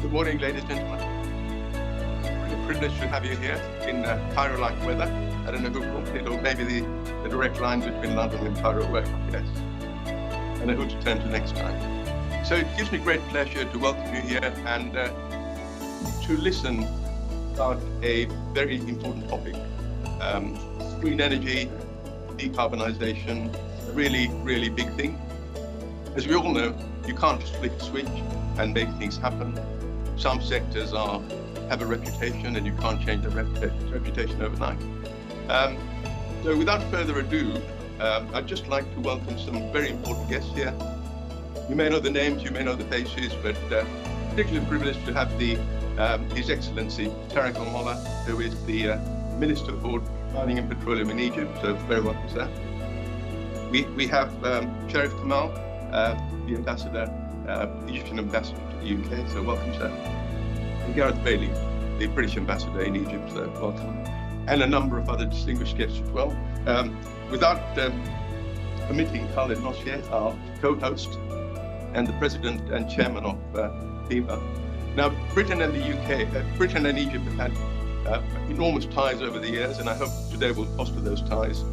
Good morning, ladies and gentlemen. It's a privilege to have you here in Cairo-like weather. I don't know who booked it, or maybe the direct line between London and Cairo work, yes. I know who to turn to next time. So it gives me great pleasure to welcome you here and to listen about a very important topic. Green energy, decarbonization, a really, really big thing. As we all know, you can't just flick a switch and make things happen. Some sectors have a reputation and you can't change the reputation overnight. So without further ado, I'd just like to welcome some very important guests here. You may know the names, you may know the faces, but particularly privileged to have His Excellency Tarek Molla, who is the Minister for Mining and Petroleum in Egypt. So very welcome, sir. We have Sharif Kamal, the ambassador, Egyptian ambassador to the UK, so welcome, sir. And Gareth Bailey, the British ambassador in Egypt, so welcome. And a number of other distinguished guests as well. Without omitting Khaled Nosher, our co-host, and the president and chairman of BIBA. Now, Britain and the UK, Britain and Egypt have had enormous ties over the years, and I hope today we'll foster those ties.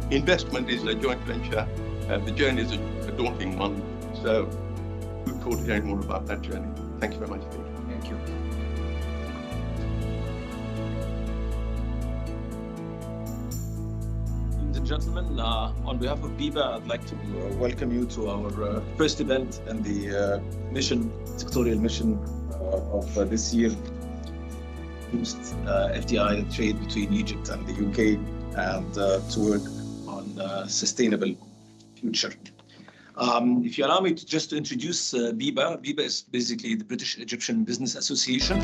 Investment is a joint venture. The journey is a daunting one, so look forward to hearing more about that journey. Thank you very much. Thank you. Ladies and gentlemen, on behalf of BIBA, I'd like to welcome you to our first event and the sectorial mission of this year, boost FDI trade between Egypt and the UK, and to work on a sustainable future. If you allow me to introduce BIBA. BIBA is basically the British Egyptian Business Association.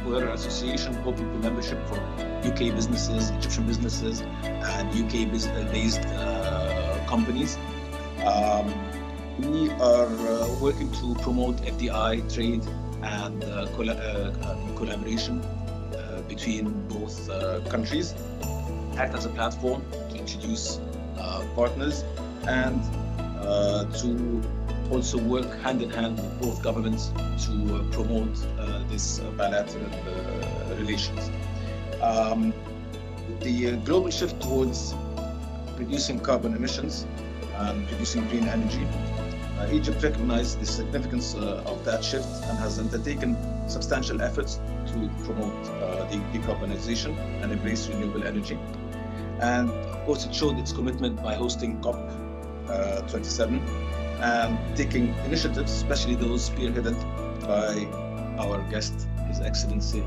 We're an association open to membership for UK businesses, Egyptian businesses, and UK-based companies. We are working to promote FDI trade and collaboration between both countries, act as a platform to introduce partners, and to also work hand in hand with both governments to promote this bilateral relations. The global shift towards reducing carbon emissions and producing green energy, Egypt recognized the significance of that shift and has undertaken substantial efforts to promote the decarbonization and embrace renewable energy. And of course, it showed its commitment by hosting COP27 and taking initiatives, especially those spearheaded by our guest, His Excellency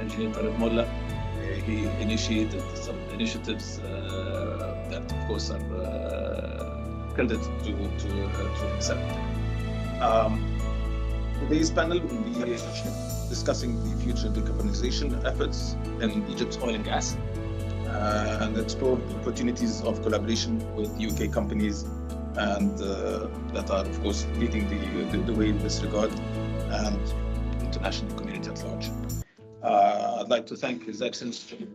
Engineer Tarek Molla. He initiated some initiatives that, of course, are credited to himself. Today's panel will be discussing the future decarbonization efforts in Egypt's oil and gas, and explore the opportunities of collaboration with UK companies and that are, of course, leading the way in this regard, and international community at large. I'd like to thank His Excellency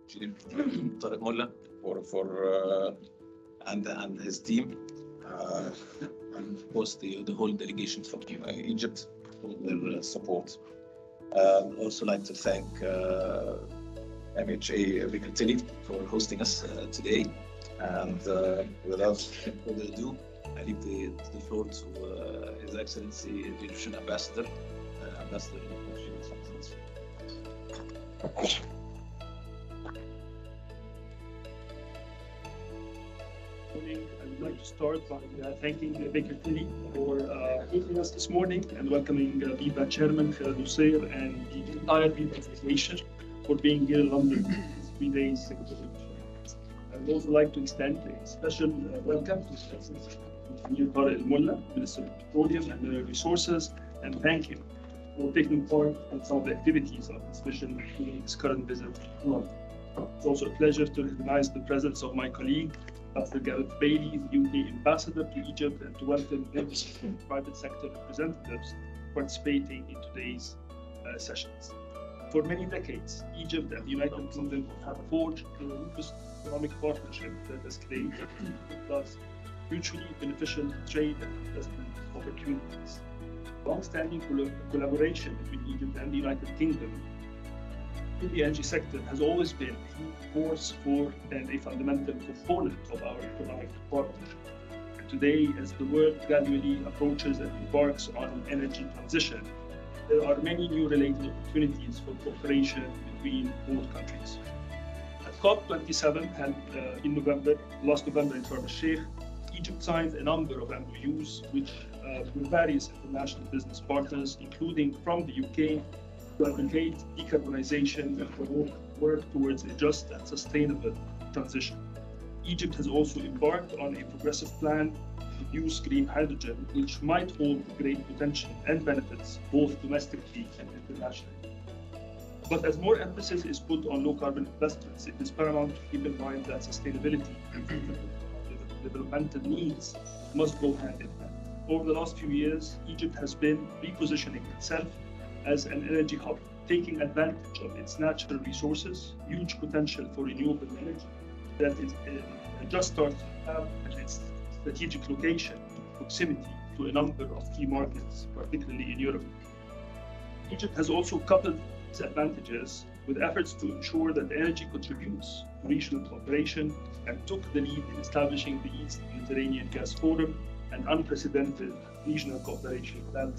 Tarek Molla and his team, and of course the whole delegation from Egypt for their support. I'd also like to thank MHA Ricatelli for hosting us today. And without further ado, I leave the floor to His Excellency the Egyptian Ambassador, Ambassador. I would like to start by thanking Baker Tilly for hosting us this morning and welcoming BIBA Chairman Khaled Nosher and the entire BIBA delegation for being here in London these 3 days. I would also like to extend a special welcome to His Excellency Engineer Tarek Molla, Minister of Petroleum and Mineral Resources, and thank him for taking part in some of the activities of this mission during his current visit to London. It's also a pleasure to recognize the presence of my colleague, Dr. Gareth Bailey, the UK Ambassador to Egypt, and to welcome members of private sector representatives participating in today's sessions. For many decades, Egypt and the United Kingdom have forged a robust economic partnership that has created thus mutually beneficial trade and investment opportunities. long-standing collaboration between Egypt and the United Kingdom in the energy sector has always been a force for and a fundamental component of our economic partnership. And today, as the world gradually approaches and embarks on energy transition, there are many new related opportunities for cooperation between both countries. At COP27 held last November in Sharm el-Sheikh, Egypt signed a number of MOUs with various international business partners, including from the UK, to advocate decarbonization and promote work towards a just and sustainable transition. Egypt has also embarked on a progressive plan to produce green hydrogen, which might hold great potential and benefits both domestically and internationally. But as more emphasis is put on low carbon investments, it is paramount to keep in mind that sustainability and developmental needs must go hand in hand. Over the last few years, Egypt has been repositioning itself as an energy hub, taking advantage of its natural resources, huge potential for renewable energy that is just starting to have its strategic location, proximity to a number of key markets, particularly in Europe. Egypt has also coupled these advantages with efforts to ensure that energy contributes to regional cooperation and took the lead in establishing the East Mediterranean Gas Forum, an unprecedented regional cooperation that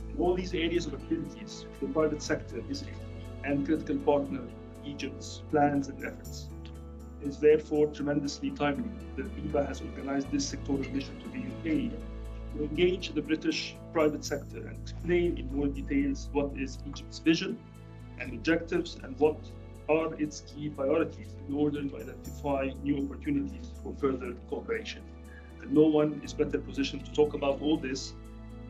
in all these areas of activities, the private sector is a key and critical partner in Egypt's plans and efforts. It is therefore tremendously timely that BIBA has organized this sectoral mission to the UK to engage the British private sector and explain in more details what is Egypt's vision and objectives and what are its key priorities in order to identify new opportunities for further cooperation. And no one is better positioned to talk about all this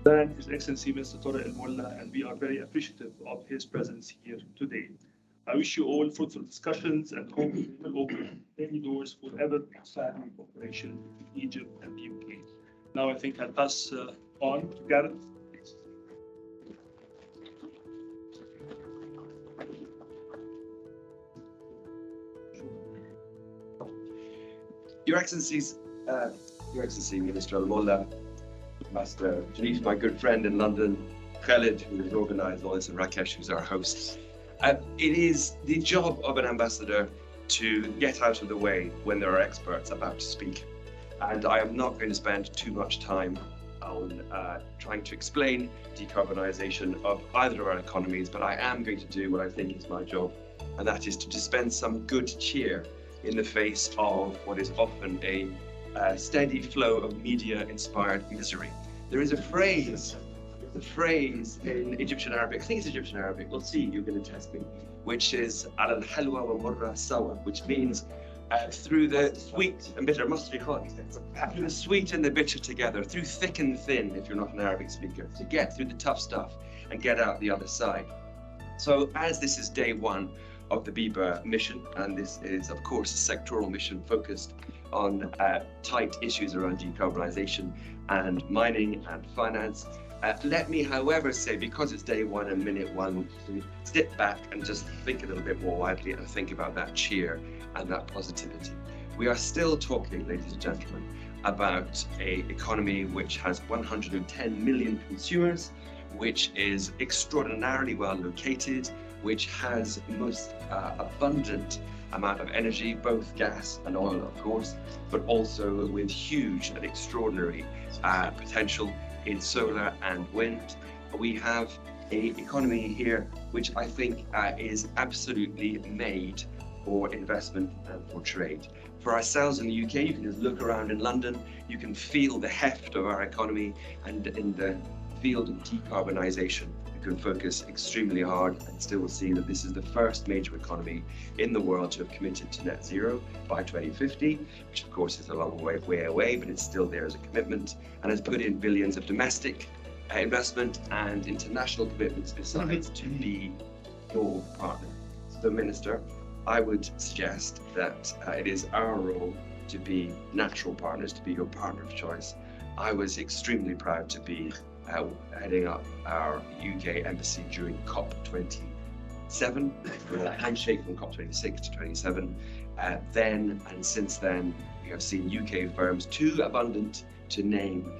than His Excellency Mr. Tarek Molla, and we are very appreciative of his presence here today. I wish you all fruitful discussions and hope we will open many doors for ever-expanding cooperation between Egypt and the UK. Now I think I'll pass on to Gareth. Your Excellency, Minister Molla, Ambassador Janif, my good friend in London, Khalid, who has organised all this, and Rakesh, who's our host. It is the job of an ambassador to get out of the way when there are experts about to speak. And I am not going to spend too much time on trying to explain decarbonisation of either of our economies, but I am going to do what I think is my job, and that is to dispense some good cheer in the face of what is often a steady flow of media-inspired misery. There is a phrase in Egyptian Arabic, I think it's Egyptian Arabic, we'll see, you're going to test me, which is ala al-halwa wa murra sawa, which means through the sweet and bitter, through the sweet and the bitter together, through thick and thin, if you're not an Arabic speaker, to get through the tough stuff and get out the other side. So as this is day one of the BIBA mission, and this is of course a sectoral mission focused on tight issues around decarbonisation and mining and finance. Let me, however, say, because it's day one and minute one, to step back and just think a little bit more widely and think about that cheer and that positivity. We are still talking, ladies and gentlemen, about an economy which has 110 million consumers, which is extraordinarily well located, which has the most abundant amount of energy, both gas and oil, of course, but also with huge and extraordinary potential in solar and wind. We have an economy here which I think is absolutely made for investment and for trade. For ourselves in the UK, you can just look around in London, you can feel the heft of our economy, and in the field of decarbonisation, you can focus extremely hard and still see that this is the first major economy in the world to have committed to net zero by 2050, which of course is a long way away, but it's still there as a commitment, and has put in billions of domestic investment and international commitments besides to be your partner. So, Minister, I would suggest that it is our role to be natural partners, to be your partner of choice. I was extremely proud to be heading up our UK embassy during COP27, with a handshake from COP26 to 27. Then and since then, we have seen UK firms too abundant to name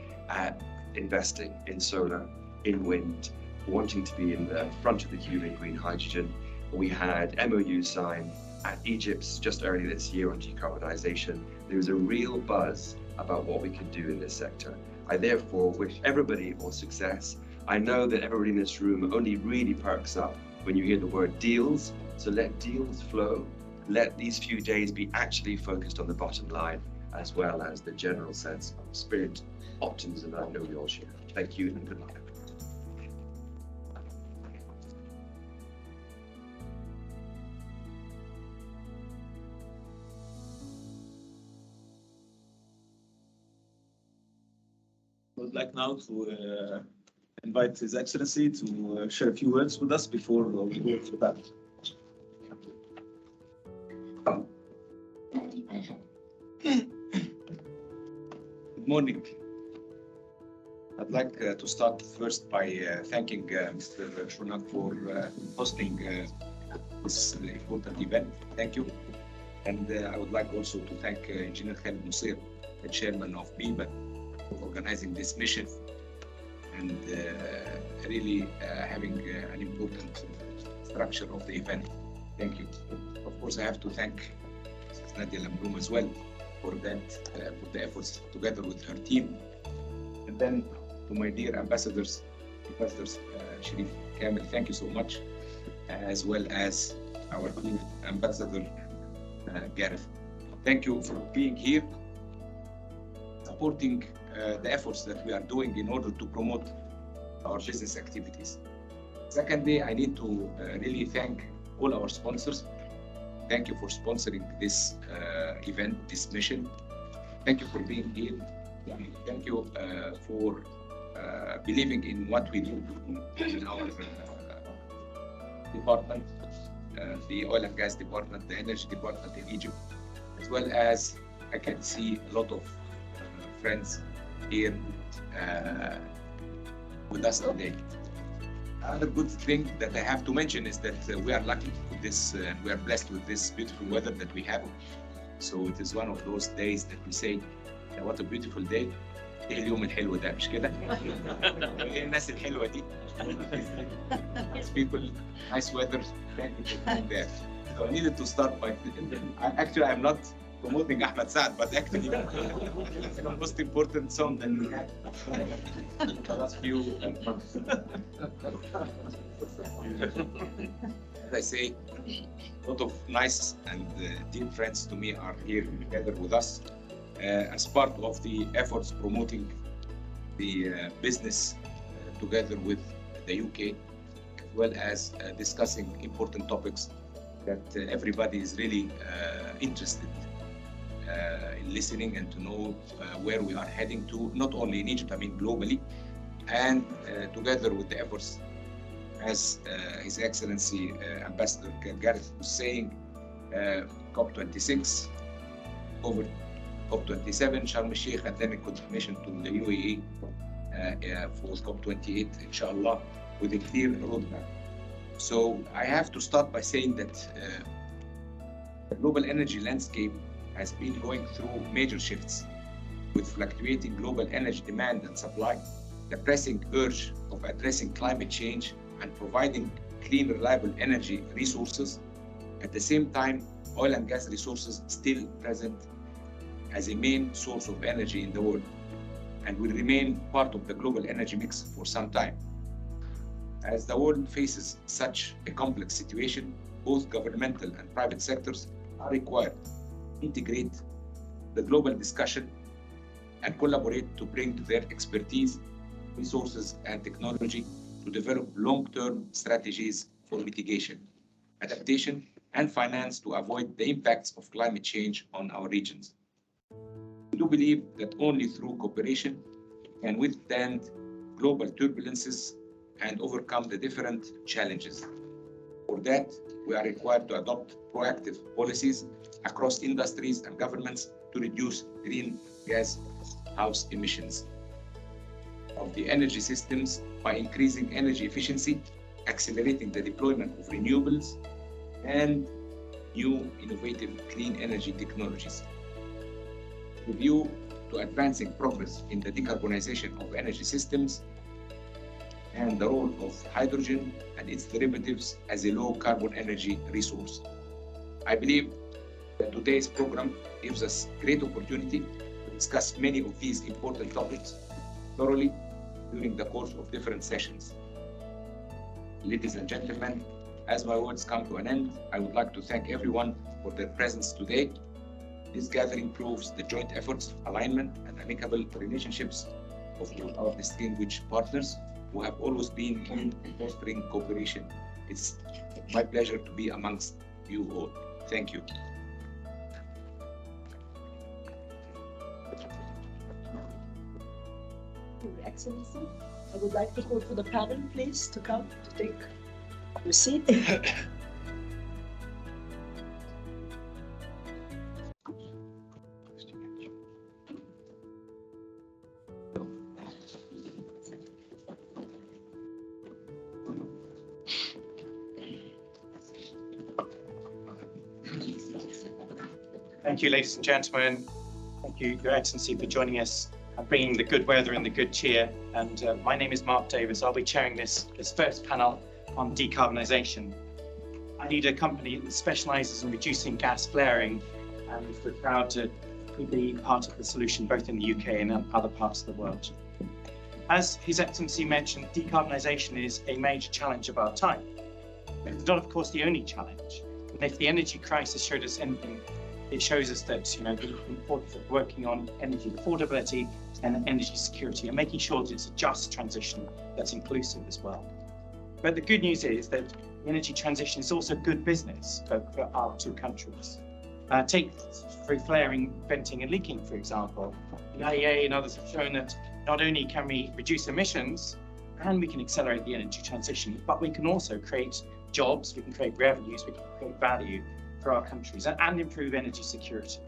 investing in solar in wind, wanting to be in the front of the queue in green hydrogen. We had MOU signed at Egypt's just earlier this year on decarbonization. There was a real buzz about what we could do in this sector. I therefore wish everybody all success. I know that everybody in this room only really perks up when you hear the word deals, so let deals flow. Let these few days be actually focused on the bottom line, as well as the general sense of spirit, optimism that I know we all share. Thank you and good luck. I would like now to invite His Excellency to share a few words with us before we go to that. Good morning. I'd like to start first by thanking Mr. Shonak for hosting this important event. Thank you. And I would like also to thank Engineer Khaled Nusseir, the chairman of BIBA, for organizing this mission and really having an important structure of the event. Thank you. Of course, I have to thank Mrs. Nadia Lamroum as well for that, for the efforts together with her team. And then to my dear ambassadors, Sharif Kamel, thank you so much, as well as our new ambassador, Gareth. Thank you for being here, supporting the efforts that we are doing in order to promote our business activities. Secondly, I need to really thank all our sponsors. Thank you for sponsoring this event, this mission. Thank you for being here. Thank you for believing in what we do in our department, the oil and gas department, the energy department in Egypt, as well as I can see a lot of friends here with us today. Another good thing that I have to mention is that we are lucky with this, we are blessed with this beautiful weather that we have. So it is one of those days that we say, what a beautiful day. ايه اليوم الحلو ده مش كده؟ ايه الناس الحلوة دي؟ Nice people, nice weather, thank you for being there. So I needed to start by, actually I'm not promoting Ahmed Saad, but actually it's the most important song that we have in the last few months. As I say, a lot of nice and dear friends to me are here together with us as part of the efforts promoting the business together with the UK, as well as discussing important topics that everybody is really interested in listening and to know where we are heading to, not only in Egypt, I mean globally, and together with the efforts, as His Excellency Ambassador Gareth was saying, COP26, over COP27, Sharm el-Sheikh, and then a continuation to the UAE for COP28, inshallah, with a clear roadmap. So I have to start by saying that the global energy landscape has been going through major shifts, with fluctuating global energy demand and supply, the pressing urge of addressing climate change and providing clean, reliable energy resources. At the same time, oil and gas resources still present as a main source of energy in the world and will remain part of the global energy mix for some time. As the world faces such a complex situation, both governmental and private sectors are required to integrate the global discussion and collaborate to bring to their expertise, resources, and technology to develop long-term strategies for mitigation, adaptation, and finance to avoid the impacts of climate change on our regions. We do believe that only through cooperation can withstand global turbulences and overcome the different challenges. For that, we are required to adopt proactive policies across industries and governments to reduce greenhouse gas emissions of the energy systems by increasing energy efficiency, accelerating the deployment of renewables, and new innovative clean energy technologies. With view to advancing progress in the decarbonization of energy systems and the role of hydrogen and its derivatives as a low-carbon energy resource. I believe that today's program gives us great opportunity to discuss many of these important topics thoroughly during the course of different sessions. Ladies and gentlemen, as my words come to an end, I would like to thank everyone for their presence today. This gathering proves the joint efforts, alignment, and amicable relationships of all our distinguished partners who have always been keen in fostering cooperation. It's my pleasure to be amongst you all. Thank you. Your Excellency, I would like to call for the panel, please, to come to take your seat. Thank you, ladies and gentlemen. Thank you, Your Excellency, for joining us and bringing the good weather and the good cheer. And my name is Mark Davis. I'll be chairing this first panel on decarbonisation. I lead a company that specialises in reducing gas flaring, and we're proud to be part of the solution both in the UK and in other parts of the world. As His Excellency mentioned, decarbonisation is a major challenge of our time. It's not, of course, the only challenge. And if the energy crisis showed us anything, it shows us that the importance of working on energy affordability and energy security and making sure that it's a just transition that's inclusive as well. But the good news is that the energy transition is also good business for our two countries. Take through flaring, venting and leaking, for example. The IEA and others have shown that not only can we reduce emissions and we can accelerate the energy transition, but we can also create jobs, we can create revenues, we can create value for our countries and improve energy security.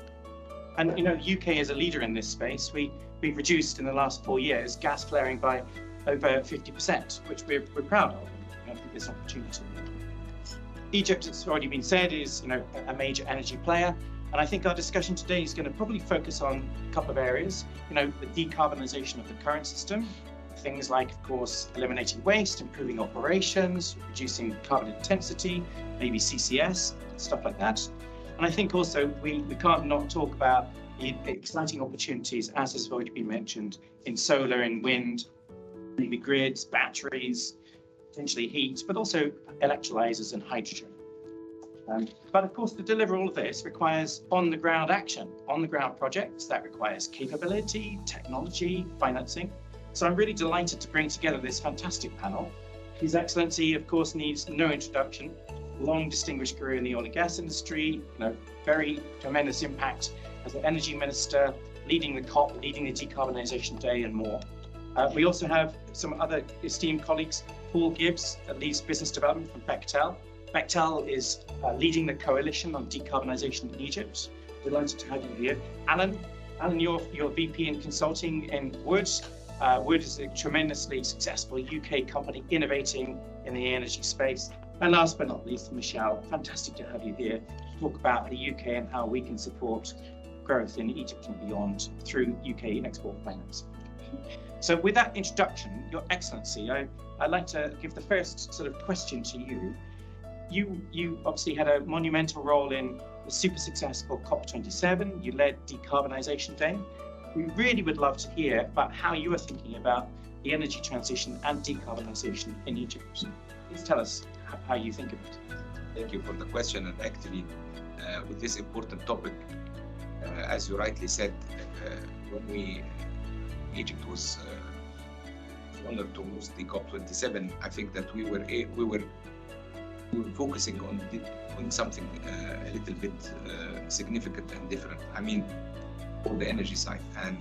And the UK is a leader in this space. We've reduced in the last 4 years gas flaring by over 50%, which we're proud of. I think there's opportunity. Egypt, it's already been said, is a major energy player. And I think our discussion today is going to probably focus on a couple of areas. The decarbonisation of the current system, things like, of course, eliminating waste, improving operations, reducing carbon intensity, maybe CCS, stuff like that. And I think also we can't not talk about the exciting opportunities, as has already been mentioned, in solar and wind, maybe grids, batteries, potentially heat, but also electrolyzers and hydrogen. But of course, to deliver all of this requires on-the-ground action, on-the-ground projects. That requires capability, technology, financing. So I'm really delighted to bring together this fantastic panel. His Excellency, of course, needs no introduction. Long distinguished career in the oil and gas industry, very tremendous impact as an energy minister, leading the COP, leading the Decarbonisation Day and more. We also have some other esteemed colleagues. Paul Gibbs leads business development from Bechtel. Bechtel is leading the coalition on decarbonisation in Egypt. Delighted to have you here. Alan, you're VP in consulting in Wood. Wood is a tremendously successful UK company innovating in the energy space. And last but not least, Michelle, fantastic to have you here to talk about the UK and how we can support growth in Egypt and beyond through UK export finance. So with that introduction, Your Excellency, I'd like to give the first sort of question to you. You obviously had a monumental role in the super successful COP27. You led Decarbonisation Day. We really would love to hear about how you are thinking about the energy transition and decarbonisation in Egypt. Please tell us how you think of it. Thank you for the question. And actually, with this important topic, as you rightly said, when Egypt was honored to host the COP27, I think that we were focusing on doing something a little bit significant and different. I mean, for the energy side, and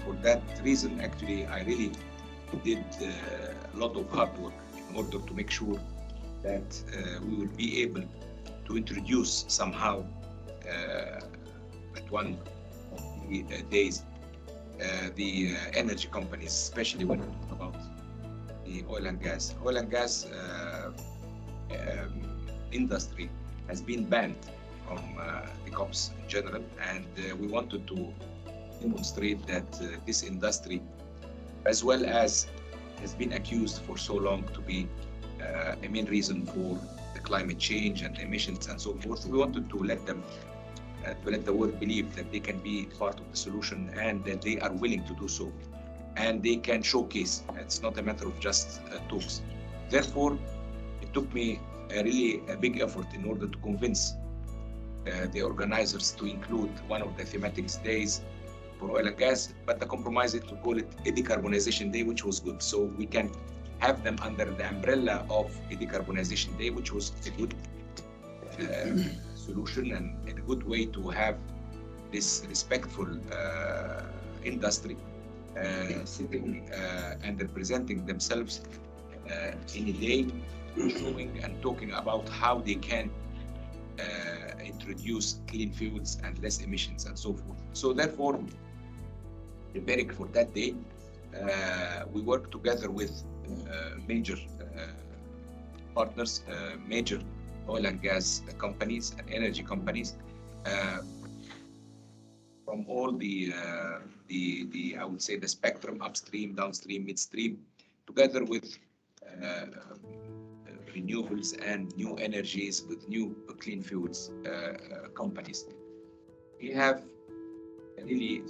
for that reason, actually, I really did a lot of hard work in order to make sure that we would be able to introduce somehow at one of the days the energy companies, especially when we talk about the oil and gas. Oil and gas industry has been banned from the COPs in general, and we wanted to demonstrate that this industry, as well as has been accused for so long to be a main reason for the climate change and emissions and so forth. We wanted to let them, to let the world believe that they can be part of the solution and that they are willing to do so. And they can showcase. It's not a matter of just talks. Therefore, it took me really a big effort in order to convince the organizers to include one of the thematic days for oil and gas, but the compromise is to call it a decarbonization day, which was good. So we can have them under the umbrella of a decarbonization day, which was a good solution and a good way to have this respectful industry sitting and representing themselves in a day, showing and talking about how they can introduce clean fuels and less emissions and so forth. So therefore, preparing for that day, we work together with major partners, major oil and gas companies and energy companies from all the I would say the spectrum, upstream, downstream, midstream, together with renewables and new energies with new clean fuels companies. We have really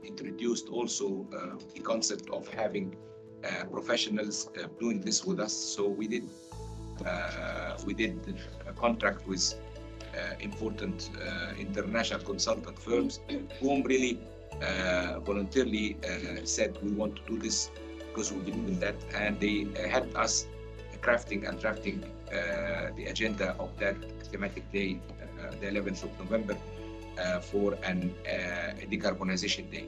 introduced also the concept of having professionals doing this with us. So we did a contract with important international consultant firms whom really voluntarily said we want to do this because we believe in that, and they helped us crafting and drafting the agenda of that thematic day, the 11th of November, for a decarbonization day.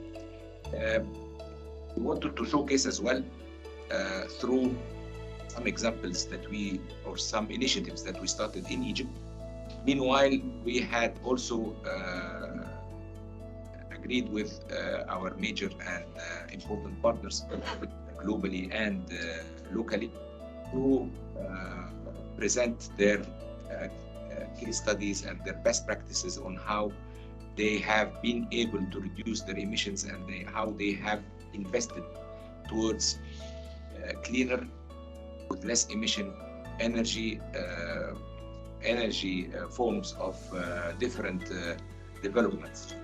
We wanted to showcase as well through some examples that or some initiatives that we started in Egypt. Meanwhile, we had also agreed with our major and important partners globally and locally to present their case studies and their best practices on how they have been able to reduce their emissions and how they have invested towards cleaner, with less emission energy forms of different developments.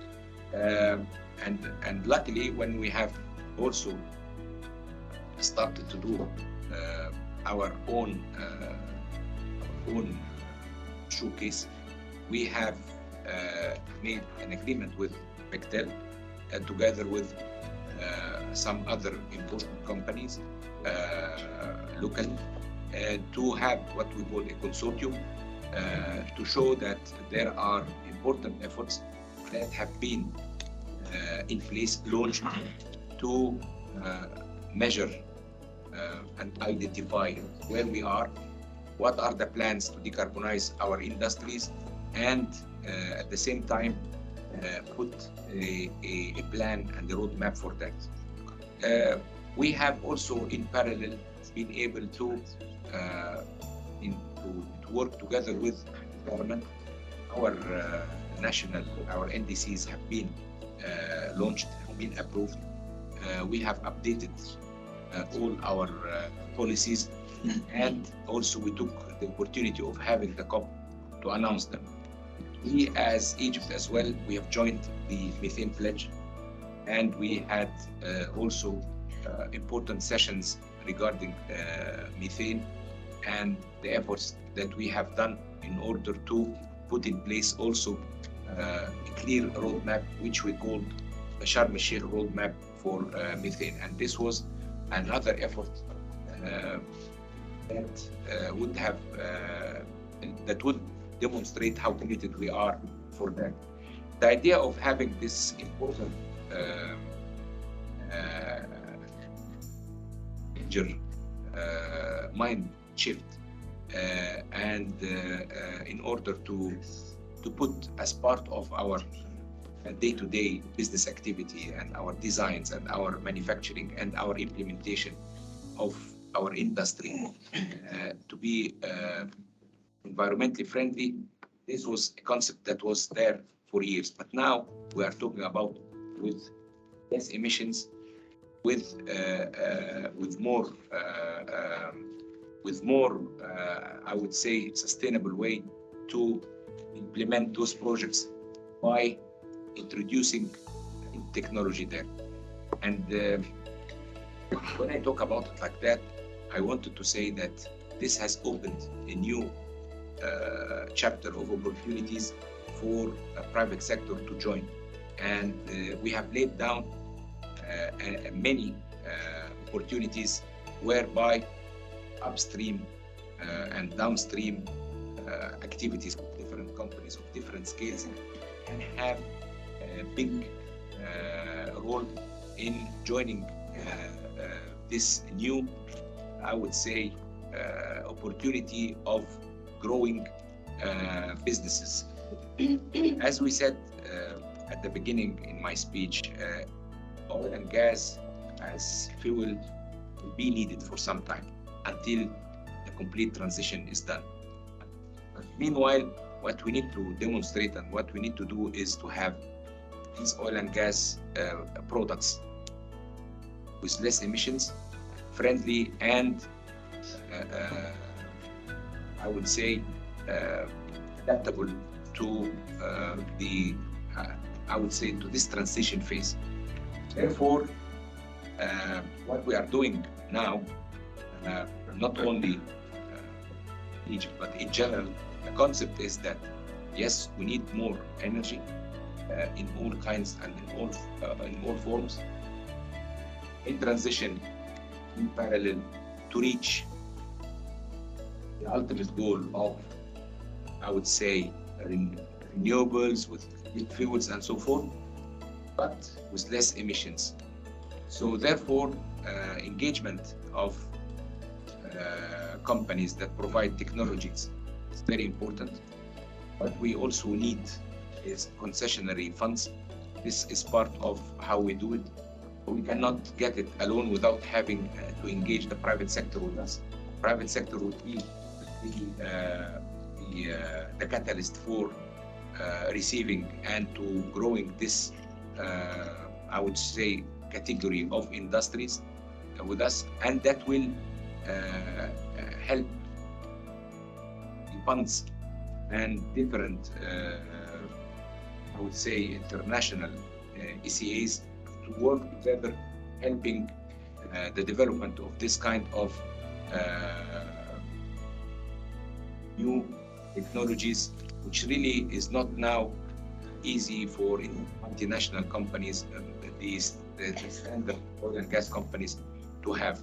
And luckily, when we have also started to do our own showcase, we have made an agreement with Bechtel together with some other important companies locally to have what we call a consortium to show that there are important efforts that have been in place, launched to measure and identify where we are, what are the plans to decarbonize our industries, and at the same time put a plan and a roadmap for that. We have also in parallel been able to work together with the government. Our our NDCs have been launched, have been approved. We have updated all our policies, and also we took the opportunity of having the COP to announce them. We, as Egypt as well, we have joined the methane pledge, and we had also important sessions regarding methane and the efforts that we have done in order to put in place also a clear roadmap, which we called the Sharm el-Sheikh roadmap for methane. And this was another effort that would demonstrate how committed we are for that. The idea of having this important major mind shift and in order to put as part of our day-to-day business activity and our designs and our manufacturing and our implementation of our industry to be environmentally friendly. This was a concept that was there for years, but now we are talking about with less emissions, more, I would say, sustainable way to implement those projects by introducing technology there. And when I talk about it like that, I wanted to say that this has opened a new chapter of opportunities for a private sector to join. And we have laid down many opportunities whereby upstream and downstream activities of different companies of different scales can have a big role in joining this new, I would say, opportunity of growing businesses. As we said at the beginning in my speech, oil and gas as fuel will be needed for some time until the complete transition is done. Meanwhile, what we need to demonstrate and what we need to do is to have these oil and gas products with less emissions, friendly, and I would say adaptable to to this transition phase. Therefore, what we are doing now, not only Egypt, but in general, the concept is that yes, we need more energy in all kinds and in all forms, in transition, in parallel, to reach the ultimate goal of, I would say, renewables with fuels and so forth, but with less emissions. So therefore, engagement of companies that provide technologies is very important. What we also need is concessionary funds. This is part of how we do it. We cannot get it alone without having to engage the private sector with us. Private sector would be the catalyst for receiving and to growing this, I would say, category of industries with us, and that will help the funds and different, I would say, international ECAs to work together, helping the development of this kind of new technologies, which really is not now easy for multinational companies, the standard oil and gas companies to have.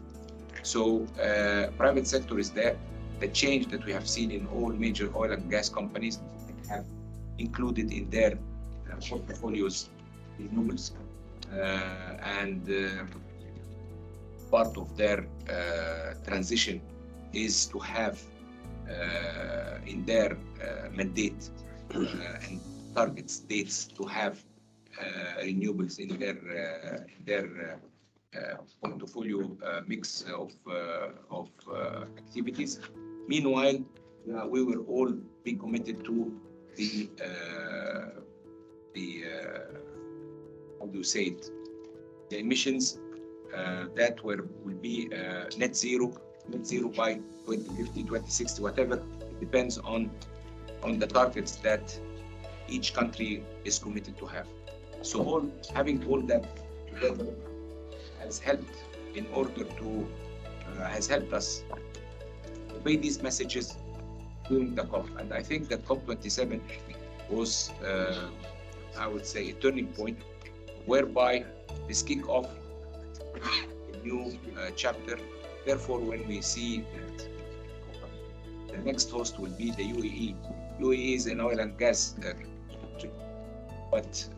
So private sector is there. The change that we have seen in all major oil and gas companies have included in their portfolios renewables, and part of their transition is to have in their mandate and targets dates to have renewables in their portfolio mix of activities. Meanwhile, we will all be committed to the how do you say it? The emissions that will be net zero by 2050, 2060, whatever. It depends on the targets that each country is committed to have. So having all that together has helped has helped us obey these messages during the COP. And I think that COP27 was, I would say, a turning point whereby this kick off a new chapter. Therefore, when we see that the next host will be the UAE. UAE is an oil and gas country, but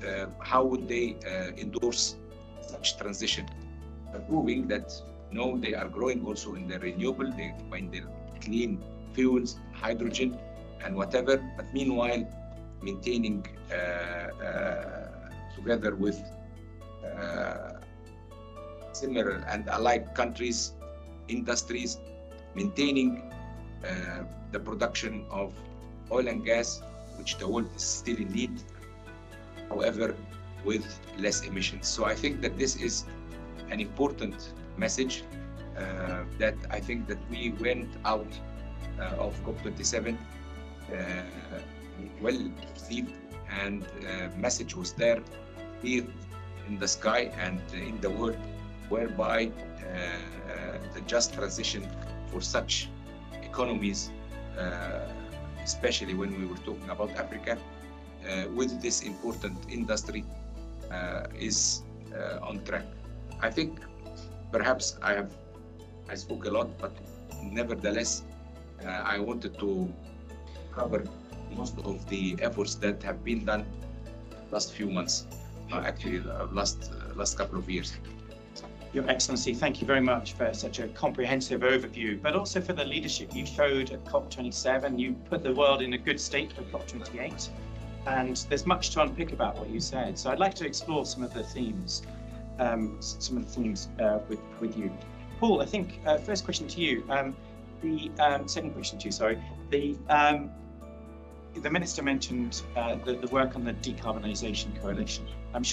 how would they endorse such transition? Proving that no, they are growing also in the renewable, in the clean fuels, hydrogen, and whatever. But meanwhile, maintaining together with similar and alike countries, industries, maintaining the production of oil and gas, which the world is still in need, however, with less emissions. So I think that this is an important message that I think that we went out of COP27 well received, and message was there here in the sky and in the world, whereby the just transition for such economies, especially when we were talking about Africa, with this important industry is on track. I think perhaps I spoke a lot, but nevertheless, I wanted to cover most of the efforts that have been done last few months, actually last couple of years. Your Excellency, thank you very much for such a comprehensive overview, but also for the leadership you showed at COP27. You put the world in a good state for COP28, and there's much to unpick about what you said. So I'd like to explore some of the themes, with you. Paul, I think first question to you. Second question to you, sorry. The Minister mentioned the work on the Decarbonisation Coalition. I'm